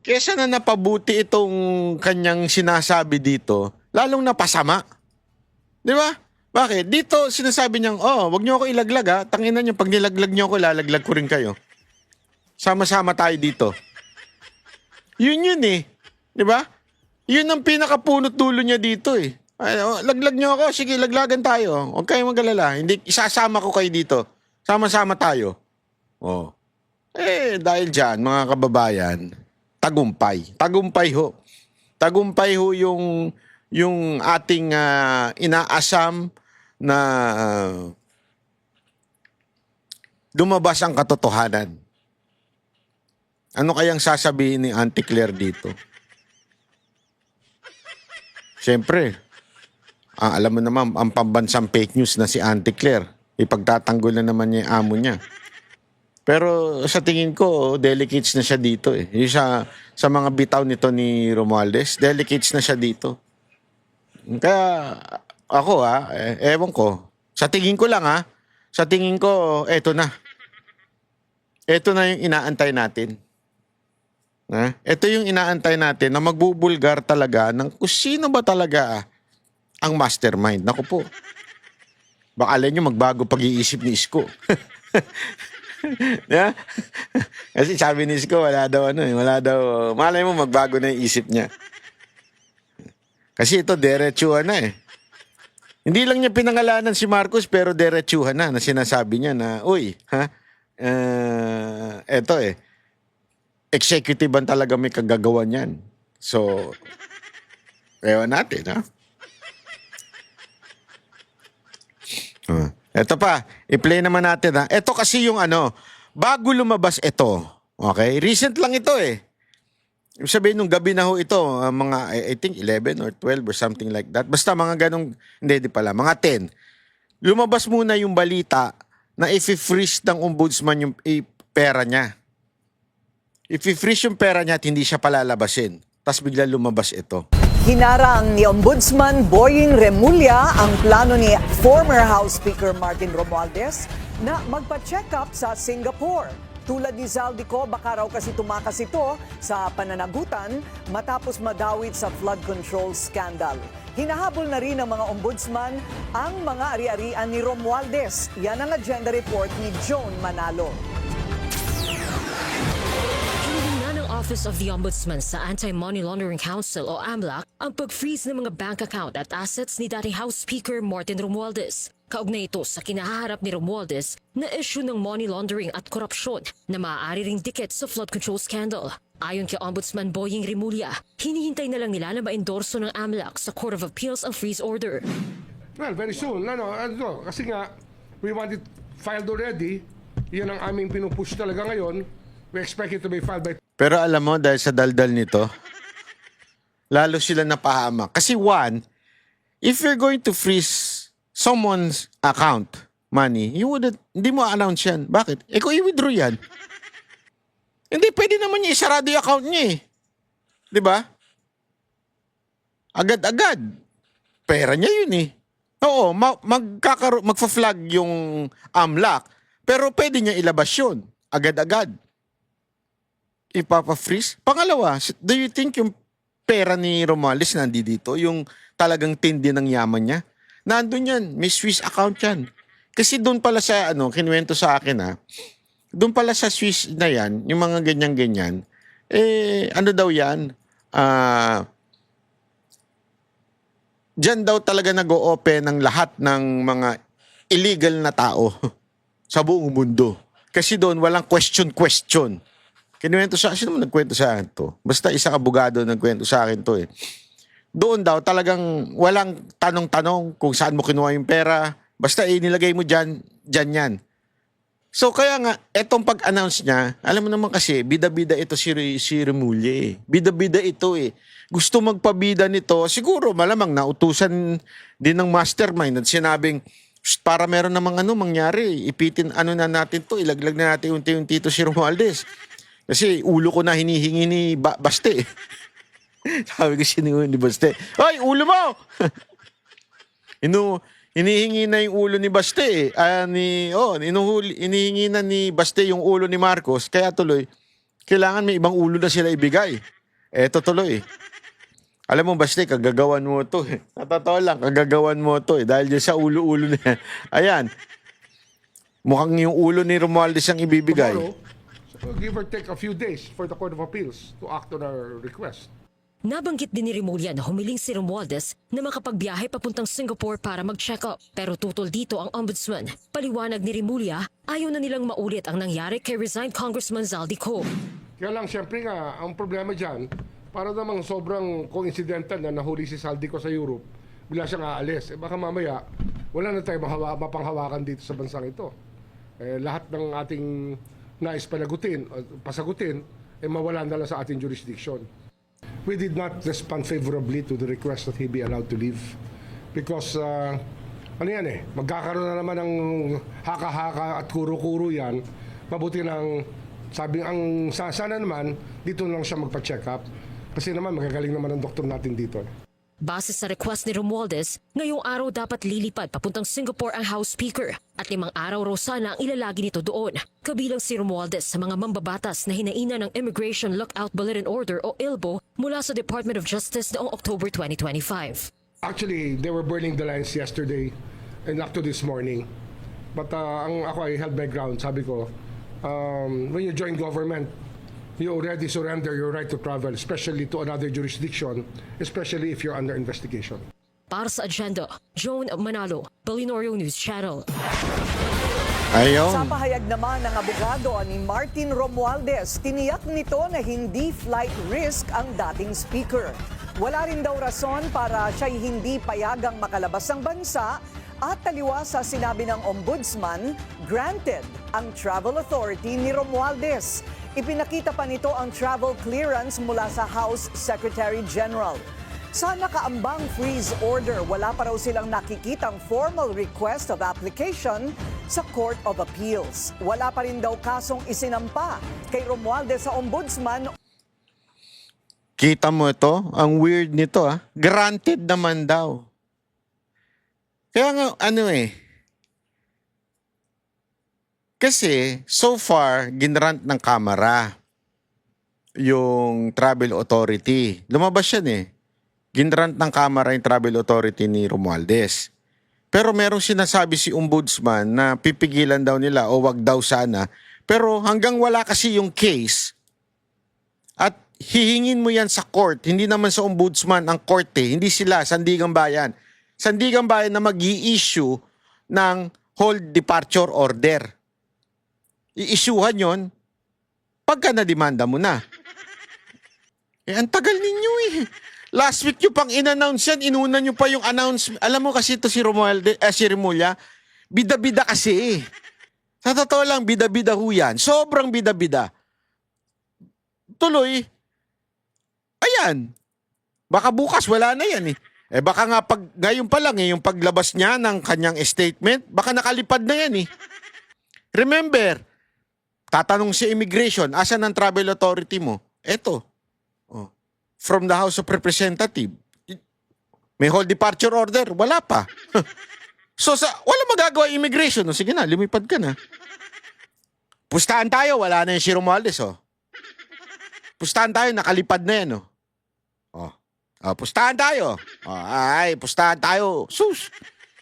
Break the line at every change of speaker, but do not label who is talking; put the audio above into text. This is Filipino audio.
kesa na napabuti itong kanyang sinasabi dito, lalong napasama. Di ba? Bakit? Dito sinasabi niyang, wag niyo ako ilaglag ha. Tanginan niyo, pag nilaglag niyo ako, lalaglag ko rin kayo. Sama-sama tayo dito. Yun eh. Di ba? Yun ang pinakapunot dulo niya dito eh. Laglag niyo ako, sige, laglagan tayo. Huwag kayong mag-alala. Hindi, isasama ko kayo dito. Sama-sama tayo. Oh. Dahil dyan, mga kababayan, tagumpay. Tagumpay ho. Tagumpay ho yung ating inaasam na lumabas ang katotohanan. Ano kayang sasabihin ni Auntie Claire dito? Siyempre, alam mo naman, ang pambansang fake news na si Auntie Claire. Ipagtatanggol na naman niya yung amo niya. Pero sa tingin ko, delicates na siya dito eh. Yung sa mga bitaw nito ni Romualdez, delicates na siya dito. Kaya ako ewan ko. Sa tingin ko lang sa tingin ko, eto na. Eto na yung inaantay natin. Ito yung inaantay natin na magbubulgar talaga ng kung sino ba talaga ang mastermind. Naku po. Baka alin nyo magbago pag-iisip ni Isko. Yeah? Kasi sabi ni Isko, wala daw, malay mo magbago na yung isip niya. Kasi ito, derechuhan na eh. Hindi lang niya pinangalanan si Marcos, pero derechuhan na sinasabi niya na, eto executive ang talaga may kagagawa niyan. So, ewan natin, Eto pa, i-play naman natin, Eto kasi yung bago lumabas ito. Okay? Recent lang ito eh. Ibig sabihin nung gabi na ho ito, mga, I think 11 or 12 or something like that. Basta mga ganong, hindi pala, mga 10. Lumabas muna yung balita na if-freeze ng ombudsman yung pera niya. If-freeze yung pera niya at hindi siya palalabasin. Tapos bigla lumabas ito.
Hinarang ni Ombudsman Boying Remulla ang plano ni former House Speaker Martin Romualdez na magpa-check up sa Singapore. Tulad ni Zaldico, baka raw kasi tumakas ito sa pananagutan matapos madawit sa flood control scandal. Hinahabol na rin ng mga ombudsman ang mga ari-arian ni Romualdez. Yan ang agenda report ni Joan Manalo.
Office of the Ombudsman sa Anti-Money Laundering Council o AMLAC ang pag-freeze ng mga bank account at assets ni dating House Speaker Martin Romualdez. Kaugnay ito sa kinaharap ni Romualdez na issue ng money laundering at korupsyon na maaari ring dikit sa flood control scandal. Ayon kay Ombudsman Boying Remulla, hinihintay na lang nila na maendorso ng AMLAC sa Court of Appeals ang freeze order.
Well, very soon. Kasi nga, we want it filed already. Yan ang aming pinupush talaga ngayon. We expect it to be filed by...
Pero alam mo, dahil sa daldal nito, lalo sila napahamak. Kasi one, if you're going to freeze someone's account money, hindi mo announce yan. Bakit? Kung i-withdraw yan, hindi pwede naman niya isarado yung account niya eh. Di ba? Agad-agad. Pera niya yun eh. Oo, magfa-flag yung AMLAC, pero pwede niya ilabas yun. Agad-agad. Ipapa-freeze. Pangalawa, do you think yung pera ni Romualdez nandito? Yung talagang tindi ng yaman niya? Nandun yan. May Swiss account yan. Kasi doon pala sa, kinuwento sa akin doon pala sa Swiss na yan, yung mga ganyan-ganyan, ano daw yan? Diyan daw talaga nag-o-open ng lahat ng mga illegal na tao sa buong mundo. Kasi doon walang question-question. Kinuwento sa akin, sino mo nagkwento sa akin to? Basta isang abogado nagkwento sa akin to eh. Doon daw talagang walang tanong-tanong kung saan mo kinuha yung pera. Basta nilagay mo dyan yan. So kaya nga, etong pag-announce niya, alam mo naman kasi, bida-bida ito si Remulla eh. Bida-bida ito eh. Gusto magpabida nito, siguro malamang nautusan din ng mastermind at sinabing, para meron namang mangyari, ipitin na natin to, ilaglag na natin unti-unti to si Romualdez. Kasi ulo ko na hinihingi ni Baste. Sabi ko siya ni Baste, "Hoy, ulo mo!" Hinihingi na yung ulo ni Baste. Hinihingi na ni Baste yung ulo ni Marcos. Kaya tuloy, kailangan may ibang ulo na sila ibigay. Eto tuloy. Alam mo, basta kagagawan mo to eh. Sa totoo lang, kagagawan mo to eh. Dahil dyan sa ulo-ulo na yan. Ayan. Mukhang yung ulo ni Romualdez ang ibibigay.
Tomorrow, so give or take a few days for the Court of Appeals to act on our request.
Nabanggit din ni Remulla na humiling si Romualdez na makapagbiyahe papuntang Singapore para mag-check up. Pero tutol dito ang ombudsman. Paliwanag ni Remulla, ayaw na nilang maulit ang nangyari kay resigned Congressman Zaldico.
Kaya lang, siyempre nga, ang problema dyan, para namang sobrang coincidental na nahuli si Saldico sa Europe, bila siyang aalis. Baka mamaya, wala na tayo mapanghawakan dito sa bansang ito. Lahat ng ating nais pasagutin, mawala na lang sa ating jurisdiction. We did not respond favorably to the request that he be allowed to leave. Because, magkakaroon na naman ng haka-haka at kuro-kuro yan. Mabuti lang, sana naman, dito lang siya magpa-check up. Kasi naman, magagaling naman ang doktor natin dito.
Base sa request ni Romualdez, ngayong araw dapat lilipad papuntang Singapore ang House Speaker at 5 araw raw sana ang ilalagi nito doon. Kabilang si Romualdez sa mga mambabatas na hinaina ng Immigration Lookout Bulletin Order o ILBO mula sa Department of Justice noong October 2025.
Actually, they were burning the lines yesterday and up to this morning. But ako ay held my ground. Sabi ko, when you join government, you already surrender your right to travel, especially to another jurisdiction, especially if you're under investigation.
Para sa agenda, Joan Manalo, Balinorio News Channel.
Sa
Ayun.
pahayag naman ng abogado ni Martin Romualdez, tiniyak nito na hindi flight risk ang dating speaker. Wala rin daw rason para siya'y hindi payagang makalabas ng bansa at taliwas sa sinabi ng ombudsman, granted ang travel authority ni Romualdez. Ipinakita pa nito ang travel clearance mula sa House Secretary General. Sa nakaambang freeze order, wala pa raw silang nakikitang formal request of application sa Court of Appeals. Wala pa rin daw kasong isinampa kay Romualdez sa ombudsman.
Kita mo ito? Ang weird nito ah. Granted naman daw. Kaya nga, kasi, so far, ginrant ng Kamara yung travel authority. Lumabas yan eh. Ginrant ng Kamara yung travel authority ni Romualdez. Pero merong sinasabi si ombudsman na pipigilan daw nila o wag daw sana. Pero hanggang wala kasi yung case at hihingin mo yan sa court, hindi naman sa ombudsman ang court eh. Hindi sila, Sandigang Bayan. Sandigang Bayan na mag-i-issue ng hold departure order. I-issuehan yon pagka na-demanda mo na. Ang tagal ninyo eh. Last week nyo pang in-announce yan, inuna nyo pa yung announcement. Alam mo kasi ito si si Remulla, bida-bida kasi eh. Sa totoo lang, bida-bida ho yan. Sobrang bida-bida. Tuloy, ayan, baka bukas wala na yan eh. Baka nga ngayon pa lang yung paglabas niya ng kanyang statement, baka nakalipad na yan eh. Remember, tatanong si immigration, asan ang travel authority mo? Eto. Oh. From the House of Representatives. May hold departure order? Wala pa. So, wala magagawa immigration. O, sige na, lumipad ka na. Pustahan tayo, wala na yung si Romualdez, oh. Pustahan tayo, nakalipad na yan, oh. Pustahan tayo. Pustahan tayo. Sus.